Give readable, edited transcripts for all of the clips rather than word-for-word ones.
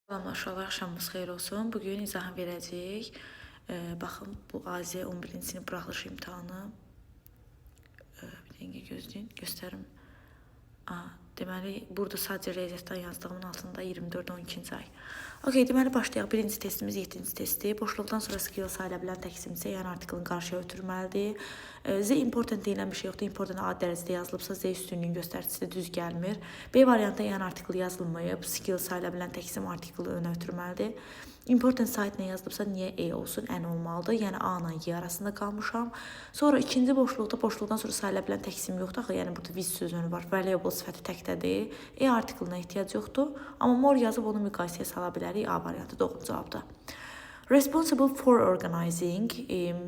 Salam uşaqlar, axşamınız xeyir olsun. Bugün izahını verəcəyik. Baxın, bu AZ 11-ci sinif buraxılış imtahanı. Bir dəqiqə gözləyin, göstərim. Deməli, burada sadəcə riyaziyyatdan yazdığımın altında 24-12-ci ay. Okey, deməli başlayaq. Birinci testimiz 7-ci testdir. Boşluqdan sonra skill sayıla bilən təksimsə, yəni artiklın qarşıya ötürməlidir. Z important deyilən bir şey yoxdur. Important A dərəcədə yazılıbsa, Z üstünlüyün göstəricisi də düz gəlmir. B variantda yəni artikl yazılmayıb. Skill sayıla bilən təksim artiklı önə ötürməlidir. Important site nə yazılıbsa, niyə E olsun, N olmalıdır. Yəni A ilə Y arasında qalmışam. Sonra ikinci boşluqda, boşluqdan sonra sayıla bilən təksim yoxdur. Axı, yəni burada with sözünü var. Valuable sifəti təkdədir. E artiklına ehtiyac yoxdur. Amma more yazıb onu müqayisəyə sala bilərik. A variantı doğru cavabdır. Responsible for organizing,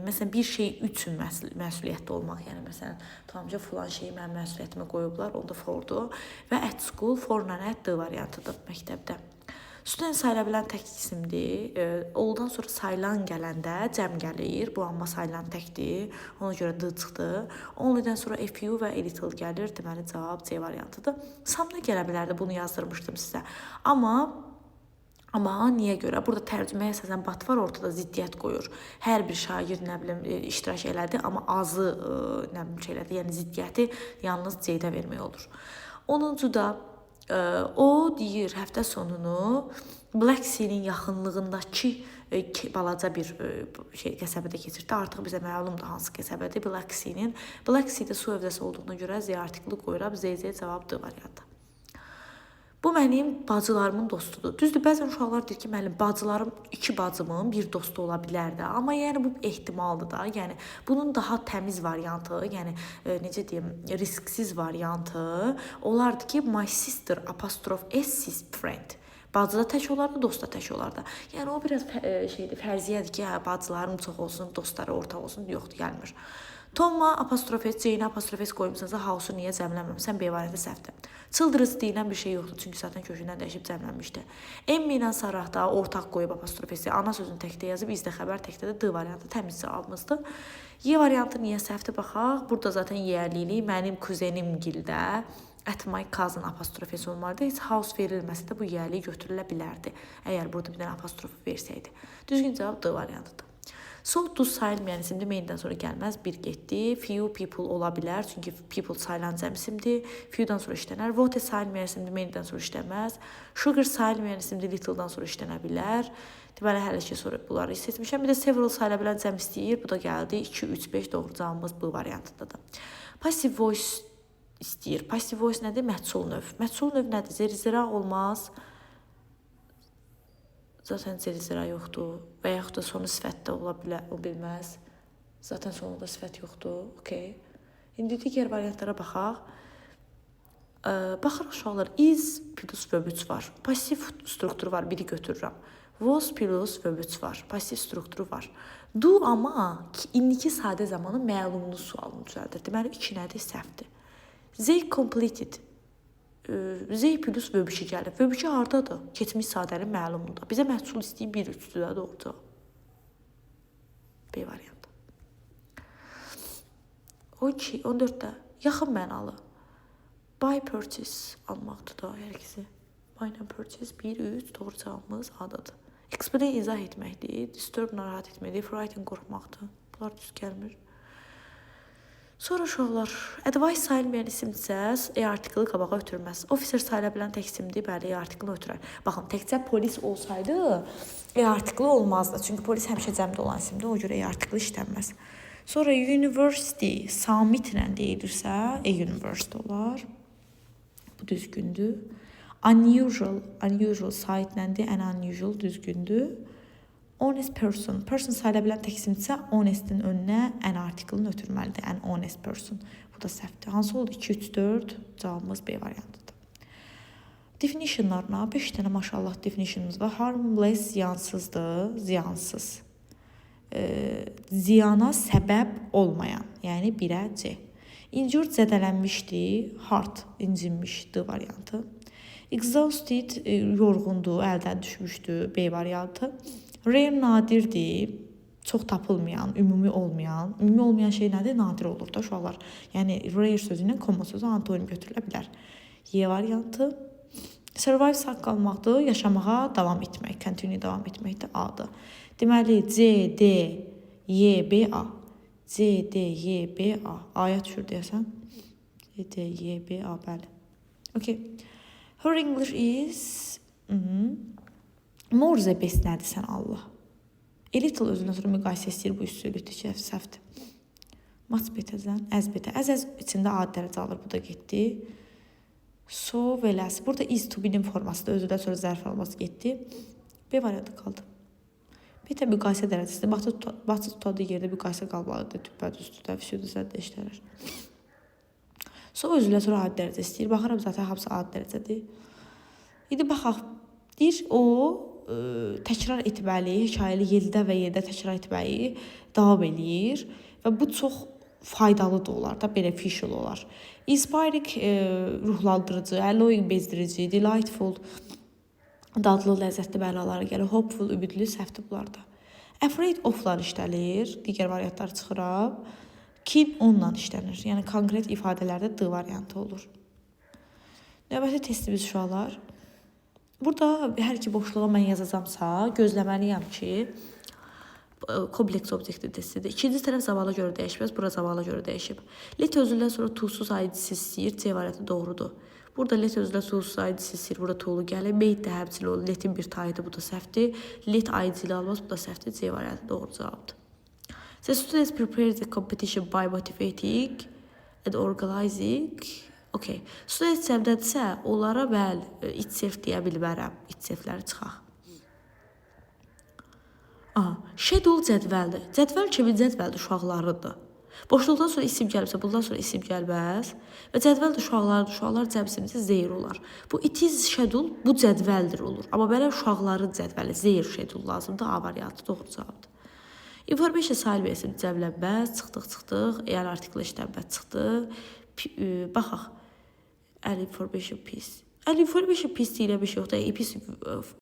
məsələn bir şey üçün məsuliyyətli olmaq, yəni məsələn tamamca filan şeyi mənim məsuliyyətimə qoyublar, onda fordur və at school forla at D variantıdır məktəbdə. Student sayıla bilən tək isimdir. Oldan sonra sayılan gələndə cəm gəlir. Bu amma sayılan təkdir. Ona görə D çıxdı. Onlydən sonra FU və a little gəlir. Deməli cavab C variantıdır. Samda gələ bilərdi. Bunu yazdırmışdım sizə. Amma niyə görə? Burada tərcüməyə əsasən bat var, ortada ziddiyyət qoyur. Hər bir şagird nə bilim iştirak elədi, amma azı nə bilim şeylədi. Yəni ziddiyyəti yalnız C-də vermək olur. 10-da o deyir həftə sonunu Black Sea-nin yaxınlığındakı balaca bir qəsəbədə keçirdi. Artıq bizə məlumdur hansı qəsəbədir Black Sea-nin. Black Sea-də su hövzəsi olduğuna görə Z artiklı qoyuram. Z cavab D variantı. Bu mənim bacılarımın dostudur. Düzdür, bəzən uşaqlar deyir ki, mənim bacılarım, iki bacımın bir dostu ola bilərdi. Amma yəni bu ehtimaldır da. Yəni bunun daha təmiz variantı, yəni necə deyim, risksiz variantı olardı ki, my sister apostrophe S friend. Bacı da tək olardı, dost da tək olardı. Yəni o biraz fərziyyədir ki, bacılarım çox olsun, dostları ortaq olsun, yoxdur, gəlmir. Tomma apostrofes, Jane apostrofes qoymusansa house'u niyə cəmləməmisən? B variantı səhvdir. Childrens deyilən bir şey yoxdur, çünki zaten kökündən dəyişib cəmlənmişdi. Emmi ilə Sarah da ortaq qoyub apostrofesi, ana sözünü təkdə yazıb, izdə xəbər təkdə də D variantı təmiz cavabımızdır. Y variantı niyə səhvdir baxaq? Burada zaten yerlilik mənim kuzenim gildə at my cousin apostrofesi olmalıdır. Heç house verilməsə də bu yerliyi götürülə bilərdi. Əgər burada bir dənə apostrof versəydi. Düzgün cavab D variantıdır. So, duz sayılmayan isimdir, maindən sonra gəlməz, bir getdi. Few people ola bilər, çünki people sayılan cəm isimdir. Few'dan sonra işlənər. Water sayılmayan isimdir, maindən sonra işlənməz. Sugar sayılmayan isimdir, little'dan sonra işlənə bilər. Deməli, hələ ki, sonra bunları seçmişəm. Bir də several sayıla bilən cəm istəyir. Bu da gəldi. 2, 3, 5 doğru cavabımız bu variantındadır. Passive voice istəyir. Passive voice nədir? Məhsul növ. Məhsul növ nədir? Zeri-zira olmaz. Zaten zeri-zira yoxdur və yaxud da sonu sifətdə ola bilməz. Zaten sonunda sifət yoxdur. Okay. İndi digər variantlara baxaq. Baxırıq uşaqlar. Is plus verb var. Pasif strukturu var. Biri götürürəm. Was plus verb var. Pasif strukturu var. Do amma indiki sadə zamanı məlumlu sualını düzəldir. Deməli, 2 nədir? Səhvdir. They completed. Z plus vöbüşü gəlir. Vöbüşü hardadır? Keçmiş sadənin məlumludur. Bizə məhsul istəyib 1-3-dür də doğru cavab. B variantı. 12, 14-də yaxın mənalı. Buy, purchase almaqdır da hər ikisi. Buy and purchase 1-3 doğru cavabımız A-dadır. Explain izah etməkdir. Disturb narahat etməkdir. Frighten qorxmaqdır. Bunlar düz gəlmir. Sonra uşaqlar, advice sayılmayan isimsə artiklı qabağa ötürməz. Officer sayıla bilən tək isimdir, bəli, artiklı ötürər. Baxın, təkcə polis olsaydı artiklı olmazdı. Çünki polis həmişə cəmdə olan isimdir, o görə artiklı işlənməz. Sonra university samitlə deyilirsə, university olar. Bu düzgündür. Unusual saytləndir, unusual düzgündür. Honest person. Person sayıla bilən tək isimdirsə, honest'in önünə artiklını ötürməlidir. An honest person. Bu da səhvdir. Hansı oldu? 2, 3, 4. Cavabımız B variantıdır. Definitionlarına 5 dənə maşallah definitionumuz var. Harmless ziyansızdır, ziyansız. Ziyana səbəb olmayan, yəni 1-ə C. Injured zədələnmişdir, hard, incinmiş D variantı. Exhausted yorğundur, əldən düşmüşdür, B variantı. Rare nadirdir, çox tapılmayan, ümumi olmayan. Ümumi olmayan şey nədir? Nadir olur da uşaqlar. Yəni rare sözü ilə comma sözü antonim götürülə bilər. Y variantı. Survive sağ qalmaqdır, yaşamağa davam etmək, continue davam etməkdir A-dır. Deməli C, D, Y, B, A. C, D, Y, B, A. A-ya düşür deyəsən. C, D, Y, B, A, bəli. Okay. Her English is more the best nədir sən Allah? A little özündən sonra müqayisə istəyir bu üstünlükdə ki, səhvdir. Much better-dən, as better. As içində A dərəcə alır, bu da getdi. So və less. Burada is to be-nin formasında özündən sonra zərf alması getdi. B variantı qaldı. Better müqayisə dərəcəsində. Baxdı tutadığı yerdə müqayisə qalmalıdır. Tüpbəd üstüdə, füsüdü zəddə işlənir. So özündən sonra A dərəcə istəyir. Baxıram zaten hamısı A dərəcədir. İndi baxaq. Deyir o təkrar etməli, hekayəli yerdə və yerdə təkrar etməyi davam eləyir və bu çox faydalı da olar da, beneficial olar. Inspiring ruhlandırıcı, alluring bezdirici, delightful dadlı, ləzzətli mənalara gəlir. Hopeful, ümidli, səhvdir bunlarda. Afraid of-la işləlir, digər variantlar çıxıram. Keen onunla işlənir, yəni konkret ifadələrdə D variantı olur. Növbəti testimiz uşaqlar. Burada hər iki boşluğa mən yazacamsa, gözləməliyəm ki, kompleks obyektiv testidir. İkinci tərəf zamana görə dəyişməz, bura zamana görə dəyişib. Let özündən sonra toolsuz aidisi istəyir, C variantı doğrudur. Burada let özündən toolsuz aidisi istəyir, burada toolu gəlir. Made də həmçinin olur, letin bir tayıdır, bu da səhvdir. Let aidisi almaz, bu da səhvdir, C variantı doğru cavabdır. The students prepare the competition by motivating and organizing. Okay. Student cəmdədirsə, onlara mən itself deyə bilmərəm. İtselfləri çıxaq. Schedule cədvəldir. Cədvəl kimin cədvəldir? Uşaqlarındır. Boşluqdan sonra isim gəlibsə, bundan sonra isim gəlməz. Və cədvəl də uşaqlardır. Uşaqlar cəmsində zeyr olar. Bu it is schedule, bu cədvəldir olur. Amma mənə uşaqların cədvəli, zeyr schedule lazımdır. A variantı doğru cavabdır. Information sahibi isim cəmlənməz. Çıxdıq. Yəni artiklə işlənməz çıxdı. Baxaq. An information piece. An information piece deyilən bir şey yoxdur.